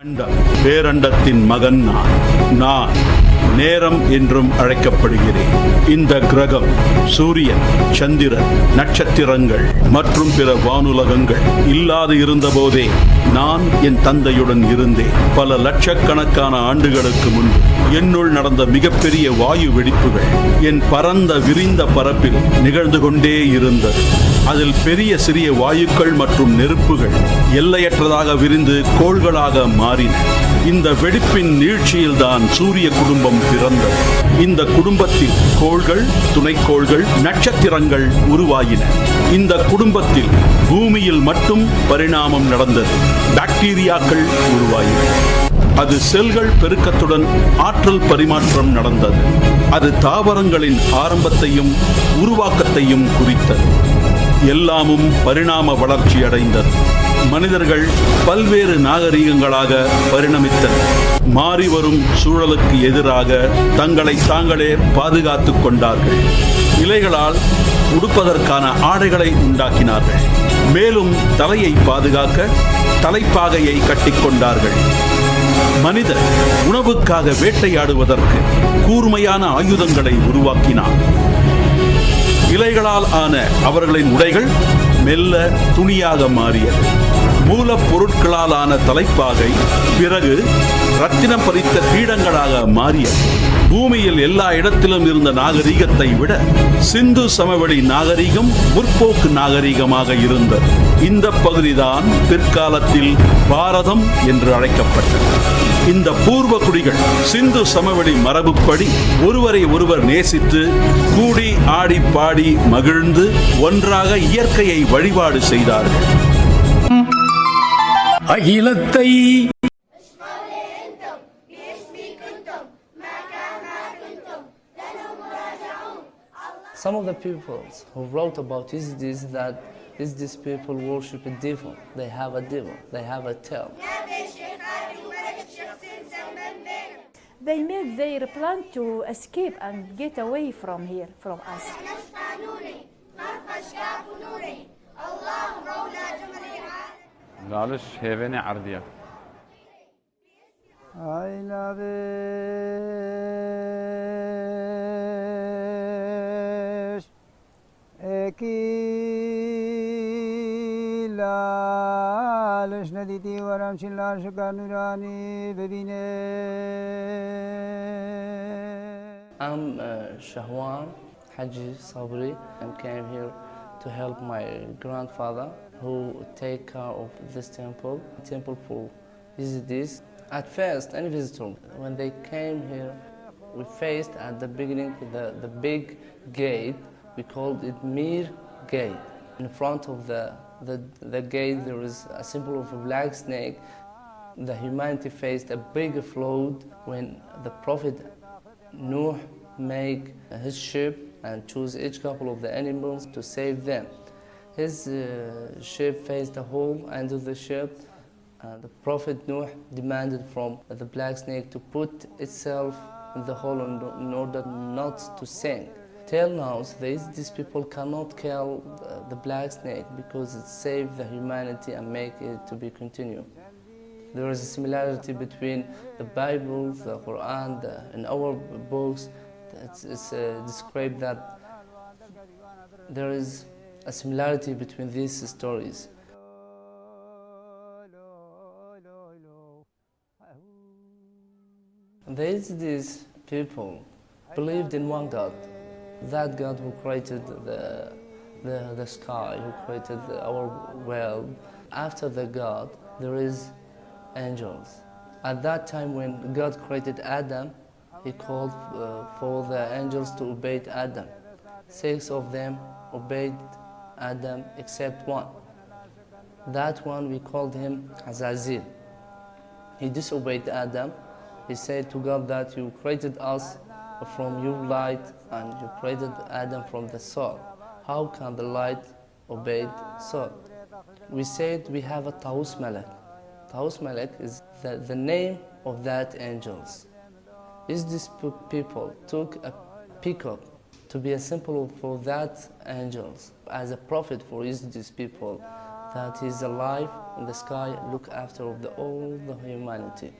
பேரண்டத்தின் மகன் நான் நேரம் என்றும் அழைக்கப்படுகிறேன். இந்த கிரகம், சூரியன், சந்திரன், நட்சத்திரங்கள் மற்றும் பிற வானுலகங்கள் இல்லாது இருந்தபோதே நான் என் தந்தையுடன் இருந்தேன். பல லட்சக்கணக்கான ஆண்டுகளுக்கு முன்பு என்னுள் நடந்த மிகப்பெரிய வாயு வெடிப்புகள் என் பரந்த விரிந்த பரப்பில் நிகழ்ந்து கொண்டே இருந்தது. அதில் பெரிய சிறிய வாயுக்கள் மற்றும் நெருப்புகள் எல்லையற்றதாக விரிந்து கோள்களாக மாறின. இந்த வெடிப்பின் நீட்சியில்தான் சூரிய குடும்பம் பிறந்தது. இந்த குடும்பத்தில் கோள்கள், துணைக்கோள்கள், நட்சத்திரங்கள் உருவாயின. இந்த குடும்பத்தில் பூமியில் மட்டும் பரிணாமம் நடந்தது. பாக்டீரியாக்கள் உருவாயின. அது செல்கள் பெருக்கத்துடன் ஆற்றல் பரிமாற்றம் நடந்தது. அது தாவரங்களின் ஆரம்பத்தையும் உருவாக்கத்தையும் குறித்தது. எல்லாமும் பரிணாம வளர்ச்சி அடைந்தது. மனிதர்கள் பல்வேறு நாகரீகங்களாக பரிணமித்தனர். மாறி வரும் சூழலுக்கு எதிராக தங்களை தாங்களே பாதுகாத்துக் கொண்டார்கள். இலைகளால் உடுப்பதற்கான ஆடைகளை உண்டாக்கினார்கள். மேலும் தலையை பாதுகாக்க தலைப்பாகையை கட்டிக்கொண்டார்கள். மனிதர் உணவுக்காக வேட்டையாடுவதற்கு கூர்மையான ஆயுதங்களை உருவாக்கினார். இலைகளால் ஆன அவர்களின் உடைகள் மெல்ல துணியாக மாறியது. மூலப்பொருட்களால் ஆன தலைப்பாகை பிறகு ரத்தினம் பதித்த பீடங்களாக மாறியது. பூமியில் எல்லா இடத்திலும் இருந்த நாகரீகத்தை விட சிந்து சமவெளி நாகரீகம் முற்போக்கு நாகரீகமாக இருந்தது. இந்த பகுதிதான் பிற்காலத்தில் பாரதம் என்று அழைக்கப்பட்டது. இந்த பூர்வ குடிகள் சிந்து சமவெளி மரபுப்படி ஒருவரை ஒருவர் நேசித்து கூடி ஆடி பாடி மகிழ்ந்து ஒன்றாக இயற்கையை வழிபாடு செய்தார்கள். அகிலத்தை Some of the people who wrote about Yazidis that these people worship a devil. They have a devil. They have a tail. They made their plan to escape and get away from here, from us. قالش هيفني عردية I love it. Ekila لشنديتي ورمشي لا شكر نوراني ببينه. I'm Shahwan Haji Sabri and came here to help my grandfather who take care of this temple for Yazidis. At first, any visitor, when they came here, we faced at the beginning the big gate. We called it Mir Gate. In front of the gate, there is a symbol of a black snake. The humanity faced a big flood when the Prophet Nuh made his ship and chose each couple of the animals to save them. His ship faced a hole under the ship. The Prophet Nuh demanded from the black snake to put itself in the hole in order not to sink. Till now, these people cannot kill the black snake because it saved the humanity and make it to be continued. There is a similarity between the Bible, the Quran, and our books. It's described that there is a similarity between these stories. These people believed in one God, that God who created the sky, who created our world. After the God, there is angels. At that time when God created Adam, He called for the angels to obey Adam. 6 of them obeyed Adam except one. That one we called him Azazil. He disobeyed Adam. He said to God that you created us from your light and you created Adam from the soul. How can the light obey soul? We said we have a Taus Malik. Taus Malik is the name of that angels. These people took a peacock to be a symbol for that angels. As a prophet for these people, that He's alive in the sky, look after of all the humanity.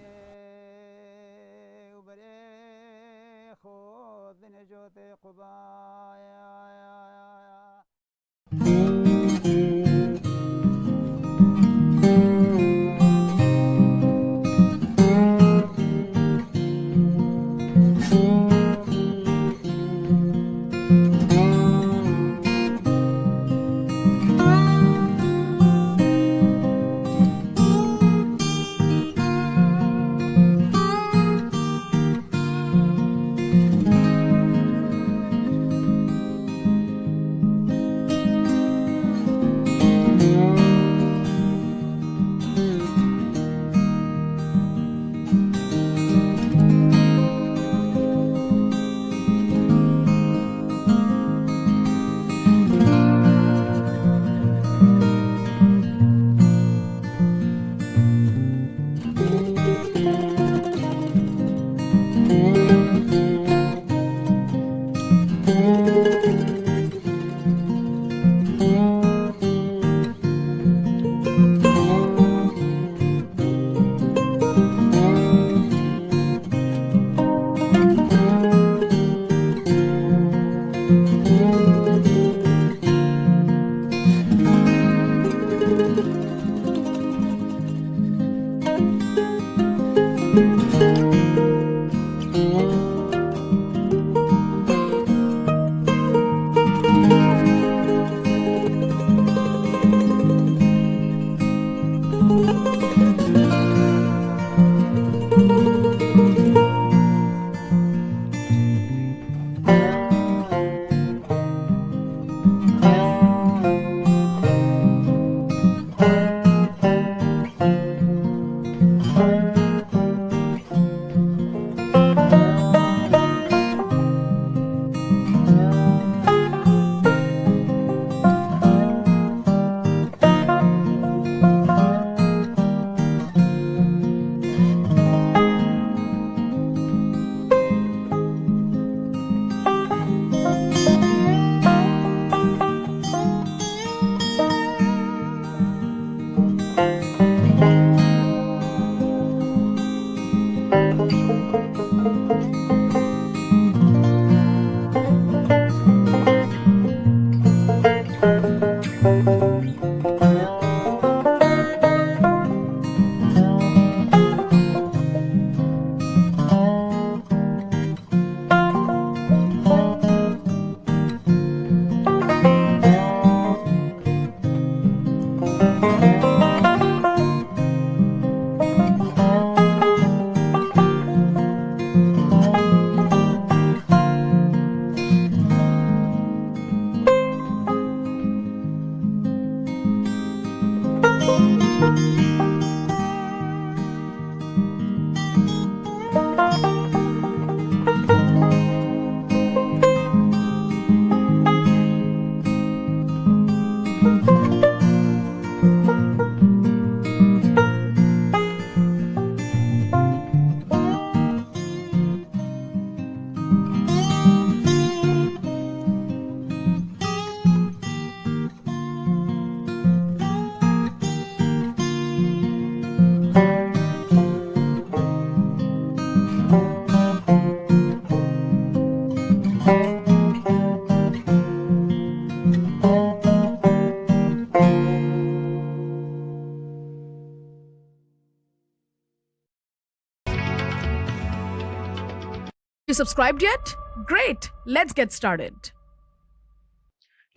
You subscribed yet? Great, let's get started.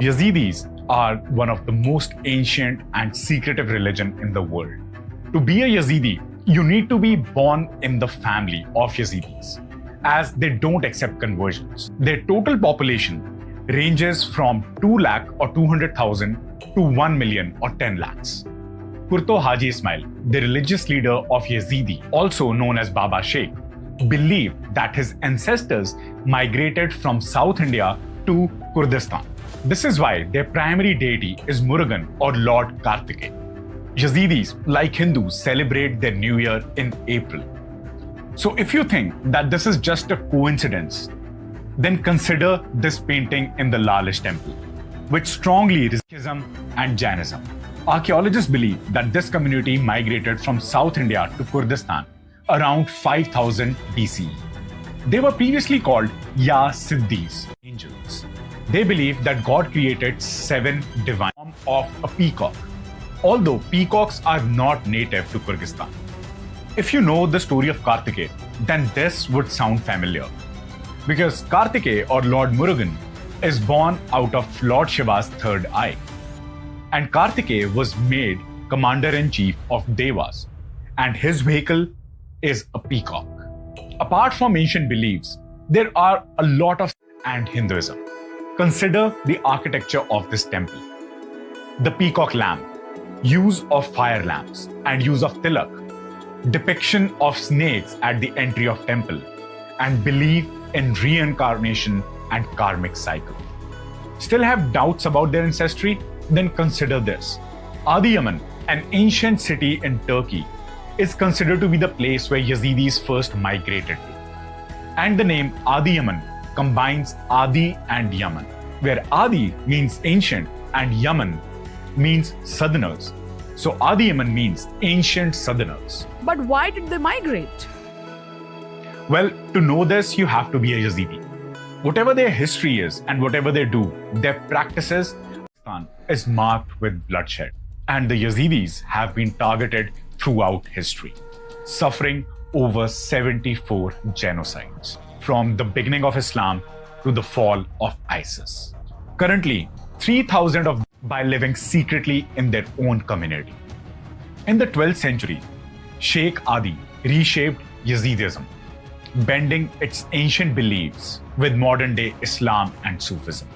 Yazidis are one of the most ancient and secretive religion in the world. To be a Yazidi, you need to be born in the family of Yazidis, as they don't accept conversions. Their total population ranges from 2 lakh or 200,000 to 1 million or 10 lakhs. Kurto Haji Ismail, the religious leader of Yazidi, also known as Baba Sheikh, believed that his ancestors migrated from South India to Kurdistan. This is why their primary deity is Murugan or Lord Kartik. Yazidis, like Hindus, celebrate their New Year in April. So if you think that this is just a coincidence, then consider this painting in the Lalish temple, which strongly resembles Sikhism and Jainism. Archaeologists believe that this community migrated from South India to Kurdistan around 5000 BCE. They were previously called Yazidis, angels. They believe that God created 7 divine forms of a peacock, although peacocks are not native to Kyrgyzstan. If you know the story of Kartik, then this would sound familiar. Because Kartik, or Lord Murugan, is born out of Lord Shiva's third eye. And Kartik was made commander-in-chief of Devas, and his vehicle is a peacock. Apart from ancient beliefs, there are a lot of and Hinduism. Consider the architecture of this temple. The peacock lamp, use of fire lamps, and use of tilak, depiction of snakes at the entry of temple, and belief in reincarnation and karmic cycle. Still have doubts about their ancestry? Then consider this. Adyaman, an ancient city in Turkey, is considered to be the place where Yazidis first migrated to. And the name Adyaman combines Adi and Yaman, where Adi means ancient and Yaman means southerners. So Adyaman means ancient southerners. But why did they migrate? Well, to know this, you have to be a Yazidi. Whatever their history is and whatever they do, their practices is marked with bloodshed. And the Yazidis have been targeted throughout history, suffering over 74 genocides, from the beginning of Islam to the fall of ISIS. Currently, 3,000 of them by living secretly in their own community. In the 12th century, Sheikh Adi reshaped Yazidism, bending its ancient beliefs with modern-day Islam and Sufism.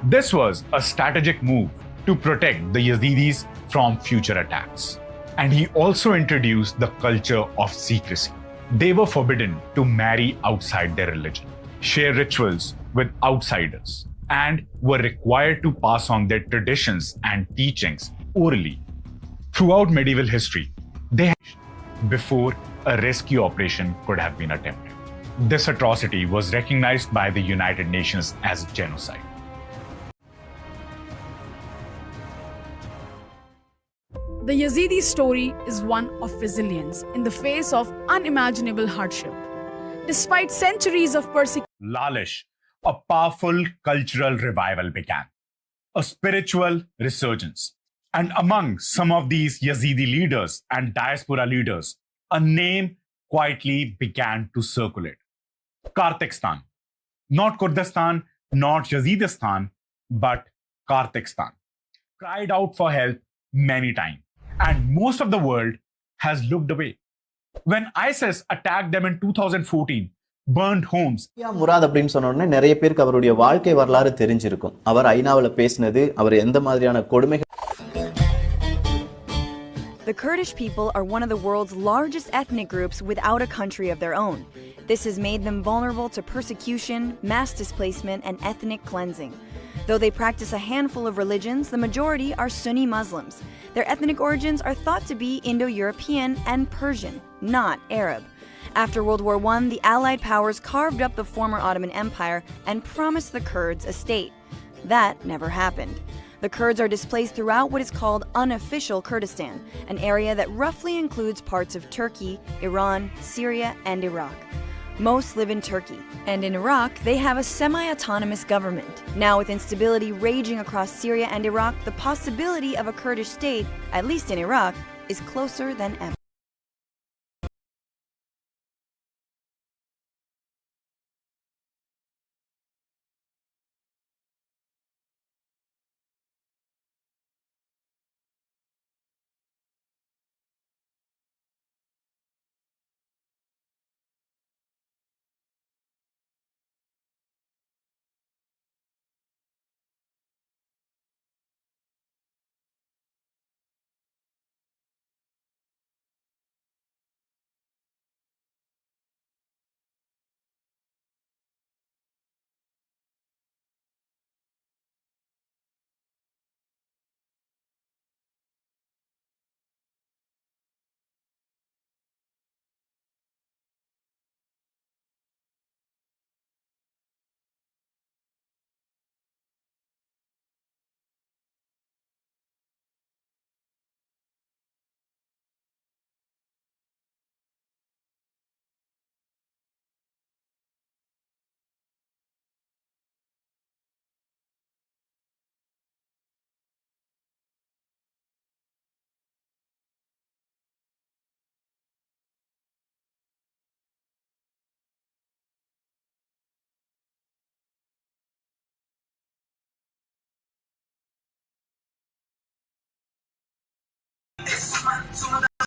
This was a strategic move to protect the Yazidis from future attacks. And he also introduced the culture of secrecy. They were forbidden to marry outside their religion, share rituals with outsiders, and were required to pass on their traditions and teachings orally. Throughout medieval history, they had before a rescue operation could have been attempted. This atrocity was recognized by the United Nations as genocide. The Yazidi story is one of resilience in the face of unimaginable hardship. Despite centuries of persecution, Lalish, a powerful cultural revival began, a spiritual resurgence. And among some of these Yazidi leaders and diaspora leaders, a name quietly began to circulate. Kartikstan. Not Kurdistan, not Yazidistan, but Kartikstan. Cried out for help many times. And most of the world has looked away. When ISIS attacked them in 2014, burned homes. Murad அப்படின்னு சொன்ன உடனே நிறைய பேருக்கு அவருடைய வாழ்க்கை வரலாறு தெரிஞ்சிருக்கும். அவர் ஐநாவுல பேசினது, அவர் எந்த மாதிரியான கொடுமைகள். The Kurdish people are one of the world's largest ethnic groups without a country of their own. This has made them vulnerable to persecution, mass displacement, and ethnic cleansing. Though they practice a handful of religions, the majority are Sunni Muslims. Their ethnic origins are thought to be Indo-European and Persian, not Arab. After World War I, the Allied powers carved up the former Ottoman Empire and promised the Kurds a state. That never happened. The Kurds are displaced throughout what is called unofficial Kurdistan, an area that roughly includes parts of Turkey, Iran, Syria, and Iraq. Most live in Turkey, and in Iraq, they have a semi-autonomous government. Now, with instability raging across Syria and Iraq, the possibility of a Kurdish state, at least in Iraq, is closer than ever.